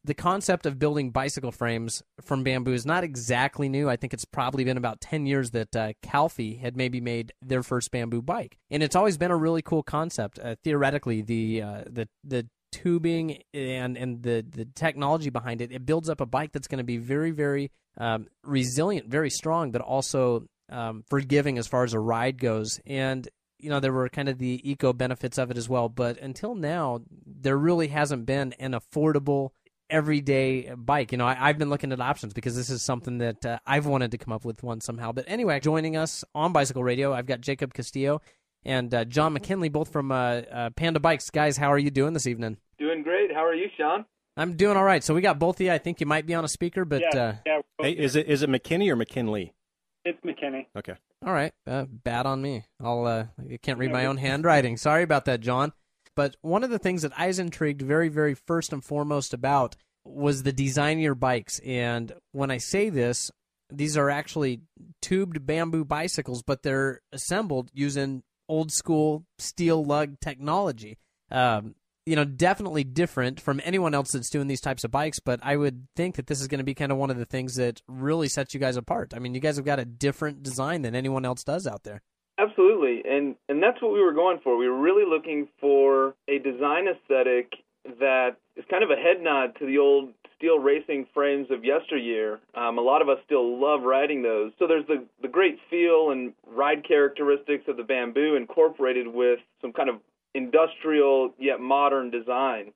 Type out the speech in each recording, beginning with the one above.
the concept of building bicycle frames from bamboo is not exactly new. I think it's probably been about 10 years that Calfee had maybe made their first bamboo bike. And it's always been a really cool concept. Theoretically, the tubing and the technology behind it, it builds up a bike that's going to be very, very resilient, very strong, but also forgiving as far as a ride goes. And there were kind of the eco benefits of it as well. But until now, there really hasn't been an affordable, everyday bike. I've been looking at options because this is something that I've wanted to come up with one somehow. But anyway, joining us on Bicycle Radio, I've got Jacob Castillo and John McKinley, both from Panda Bikes. Guys, how are you doing this evening? Doing great. How are you, Sean? I'm doing all right. So we got both of you. I think you might be on a speaker, but yeah. Hey, is it McKinney or McKinley? It's McKinney. Okay. All right. Bad on me. I can't read my own handwriting. Sorry about that, John. But one of the things that I was intrigued very, very first and foremost about was the design of your bikes. And when I say this, these are actually tubed bamboo bicycles, but they're assembled using old school steel lug technology. Definitely different from anyone else that's doing these types of bikes, but I would think that this is going to be kind of one of the things that really sets you guys apart. I mean, you guys have got a different design than anyone else does out there. Absolutely, and that's what we were going for. We were really looking for a design aesthetic that is kind of a head nod to the old steel racing frames of yesteryear. A lot of us still love riding those. So there's the great feel and ride characteristics of the bamboo incorporated with some kind of industrial yet modern design.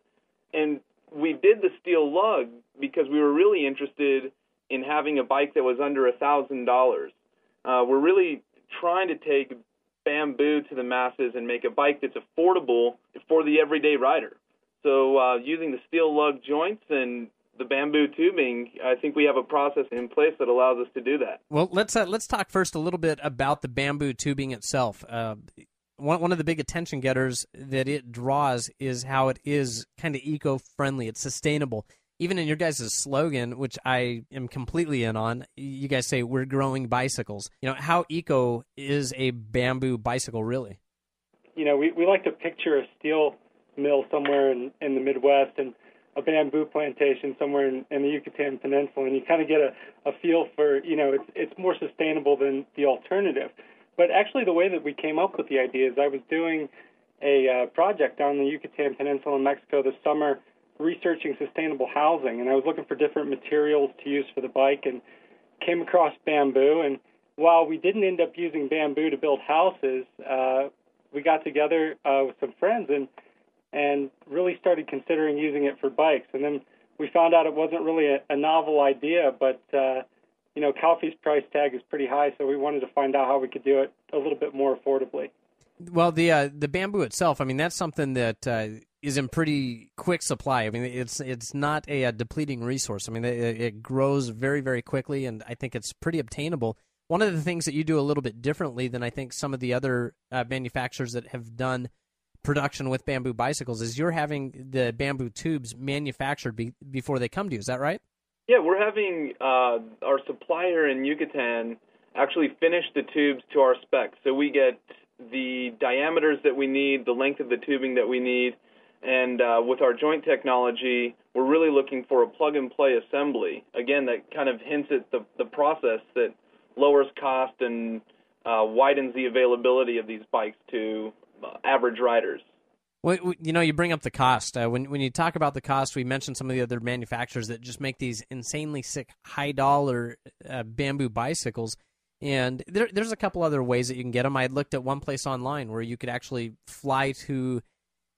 And we did the steel lug because we were really interested in having a bike that was under $1,000. We're really trying to take bamboo to the masses and make a bike that's affordable for the everyday rider. So using the steel lug joints and the bamboo tubing, I think we have a process in place that allows us to do that. Well, let's talk first a little bit about the bamboo tubing itself. One of the big attention getters that it draws is how it is kind of eco-friendly. It's sustainable. Even in your guys' slogan, which I am completely in on, you guys say, we're growing bicycles. How eco is a bamboo bicycle really? We like to picture a steel mill somewhere in the Midwest and a bamboo plantation somewhere in the Yucatan Peninsula, and you kind of get a feel for, it's more sustainable than the alternative. But actually the way that we came up with the idea is I was doing a project down in the Yucatan Peninsula in Mexico this summer researching sustainable housing, and I was looking for different materials to use for the bike and came across bamboo. And while we didn't end up using bamboo to build houses, we got together with some friends and really started considering using it for bikes. And then we found out it wasn't really a novel idea, but Calfee's price tag is pretty high, so we wanted to find out how we could do it a little bit more affordably. Well, the bamboo itself, I mean, that's something that is in pretty quick supply. I mean, it's not a depleting resource. I mean, it grows very, very quickly, and I think it's pretty obtainable. One of the things that you do a little bit differently than I think some of the other manufacturers that have done production with bamboo bicycles is you're having the bamboo tubes manufactured before they come to you. Is that right? Yeah, we're having our supplier in Yucatan actually finish the tubes to our specs. So we get the diameters that we need, the length of the tubing that we need, and with our joint technology, we're really looking for a plug-and-play assembly. Again, that kind of hints at the process that lowers cost and widens the availability of these bikes to average riders. Well, you bring up the cost. When you talk about the cost, we mentioned some of the other manufacturers that just make these insanely sick, high-dollar bamboo bicycles. And there's a couple other ways that you can get them. I looked at one place online where you could actually fly to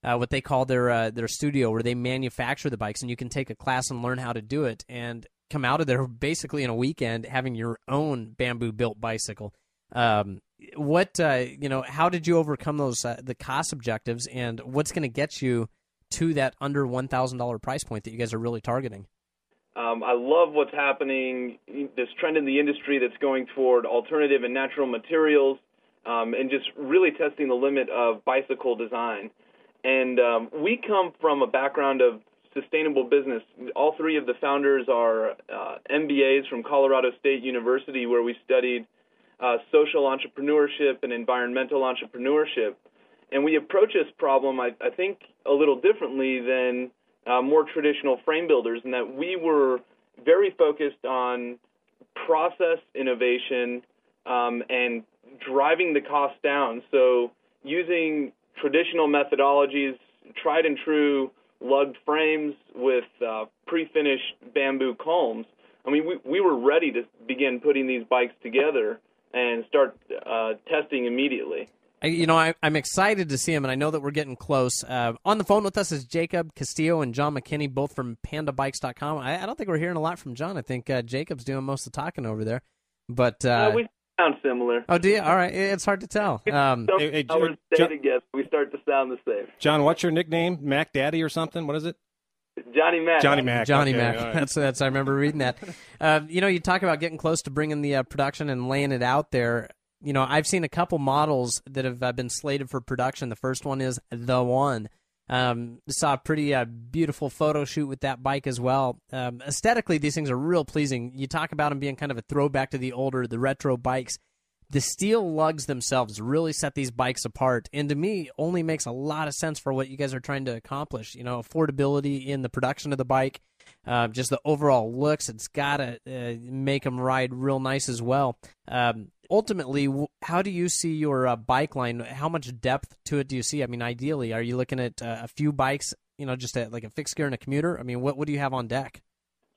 what they call their studio, where they manufacture the bikes, and you can take a class and learn how to do it and come out of there basically in a weekend having your own bamboo-built bicycle. How did you overcome those the cost objectives, and what's going to get you to that under $1,000 price point that you guys are really targeting? I love what's happening, this trend in the industry that's going toward alternative and natural materials, and just really testing the limit of bicycle design. And we come from a background of sustainable business. All three of the founders are MBAs from Colorado State University, where we studied social entrepreneurship and environmental entrepreneurship. And we approach this problem, I think, a little differently than more traditional frame builders, and that we were very focused on process innovation and driving the cost down. So using traditional methodologies, tried and true lugged frames with pre-finished bamboo culms. I mean, we were ready to begin putting these bikes together and start testing immediately. I'm excited to see him, and I know that we're getting close. On the phone with us is Jacob Castillo and John McKinney, both from PandaBikes.com. I don't think we're hearing a lot from John. I think Jacob's doing most of the talking over there. But we sound similar. Oh, do you? All right. It's hard to tell. Stay together. We start to sound the same. John, what's your nickname? Mac Daddy or something? What is it? Johnny Mac. Johnny Mac. Johnny okay, Mac. Right. That's. I remember reading that. You talk about getting close to bringing the production and laying it out there. I've seen a couple models that have been slated for production. The first one is the one. Saw a pretty beautiful photo shoot with that bike as well. Aesthetically, these things are real pleasing. You talk about them being kind of a throwback to the retro bikes. The steel lugs themselves really set these bikes apart, and to me, only makes a lot of sense for what you guys are trying to accomplish. Affordability in the production of the bike, just the overall looks. It's got to make them ride real nice as well. Ultimately, how do you see your bike line? How much depth to it do you see? I mean, ideally, are you looking at a few bikes, just like a fixed gear and a commuter? I mean, what do you have on deck?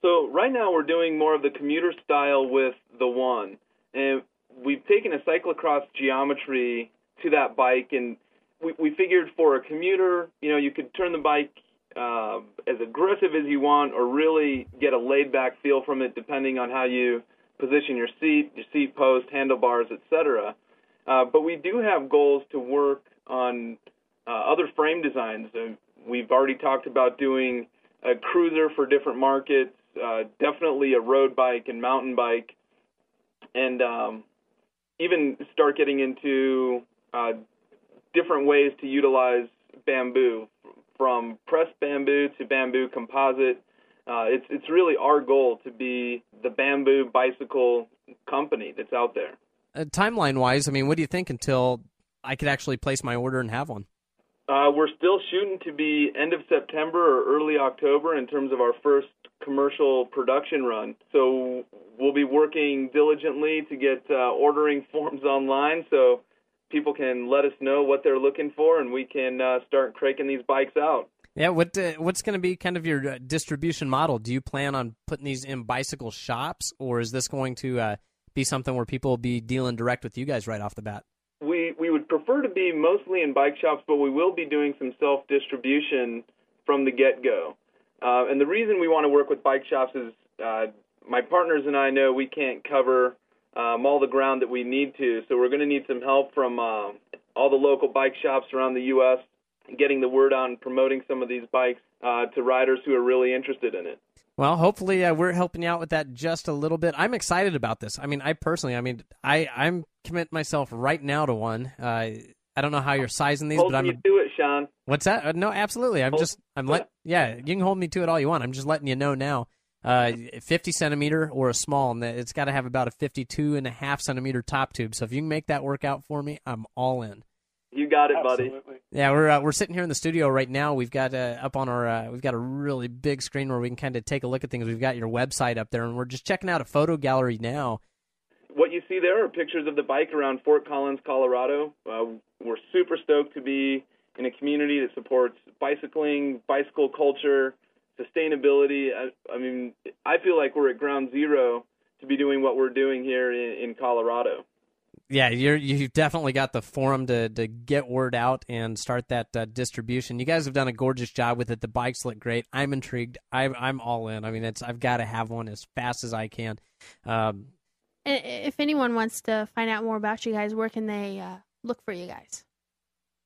So right now we're doing more of the commuter style with the one. And we've taken a cyclocross geometry to that bike, and we figured for a commuter, you could turn the bike as aggressive as you want or really get a laid-back feel from it depending on how you position your seat post, handlebars, etc. But we do have goals to work on other frame designs. We've already talked about doing a cruiser for different markets, definitely a road bike and mountain bike, and even start getting into different ways to utilize bamboo, from pressed bamboo to bamboo composite. It's really our goal to be the bamboo bicycle company that's out there. Timeline-wise, I mean, what do you think until I could actually place my order and have one? We're still shooting to be end of September or early October in terms of our first commercial production run. So we'll be working diligently to get ordering forms online so people can let us know what they're looking for, and we can start cranking these bikes out. Yeah, what's going to be kind of your distribution model? Do you plan on putting these in bicycle shops, or is this going to be something where people will be dealing direct with you guys right off the bat? We would prefer to be mostly in bike shops, but we will be doing some self-distribution from the get-go. And the reason we want to work with bike shops is my partners and I know we can't cover all the ground that we need to, so we're going to need some help from all the local bike shops around the U.S., getting the word out and promoting some of these bikes to riders who are really interested in it. Well, hopefully we're helping you out with that just a little bit. I'm excited about this. I mean, I'm committing myself right now to one. I don't know how you're sizing these, but I'm you to it, Sean. What's that? No, absolutely. Yeah, you can hold me to it all you want. I'm just letting you know now. 50 centimeter or a small, and it's got to have about a 52.5 centimeter top tube. So if you can make that work out for me, I'm all in. You got it, Absolutely. buddy. Yeah, we're sitting here in the studio right now. We've got up on our we've got a really big screen where we can kind of take a look at things. We've got your website up there, and we're just checking out a photo gallery now. What you see there are pictures of the bike around Fort Collins, Colorado. We're super stoked to be in a community that supports bicycling, bicycle culture, sustainability. I mean, I feel like we're at ground zero to be doing what we're doing here in Colorado. Yeah, you've definitely got the forum to get word out and start that distribution. You guys have done a gorgeous job with it. The bikes look great. I'm intrigued. I'm all in. I mean, I've got to have one as fast as I can. If anyone wants to find out more about you guys, where can they look for you guys?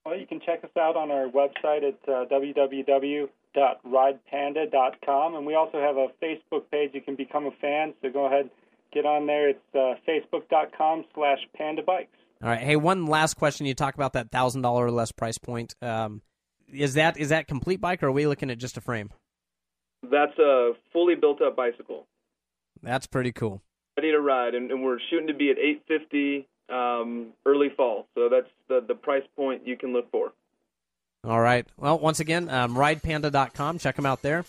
Well, you can check us out on our website at www.ridepanda.com, and we also have a Facebook page. You can become a fan, so go ahead. Get on there. It's facebook.com/pandabikes. All right. Hey, one last question. You talk about that $1,000 or less price point. Is that complete bike, or are we looking at just a frame? That's a fully built-up bicycle. That's pretty cool. Ready to ride, and we're shooting to be at $850 early fall. So that's the price point you can look for. All right. Well, once again, ridepanda.com. Check them out there.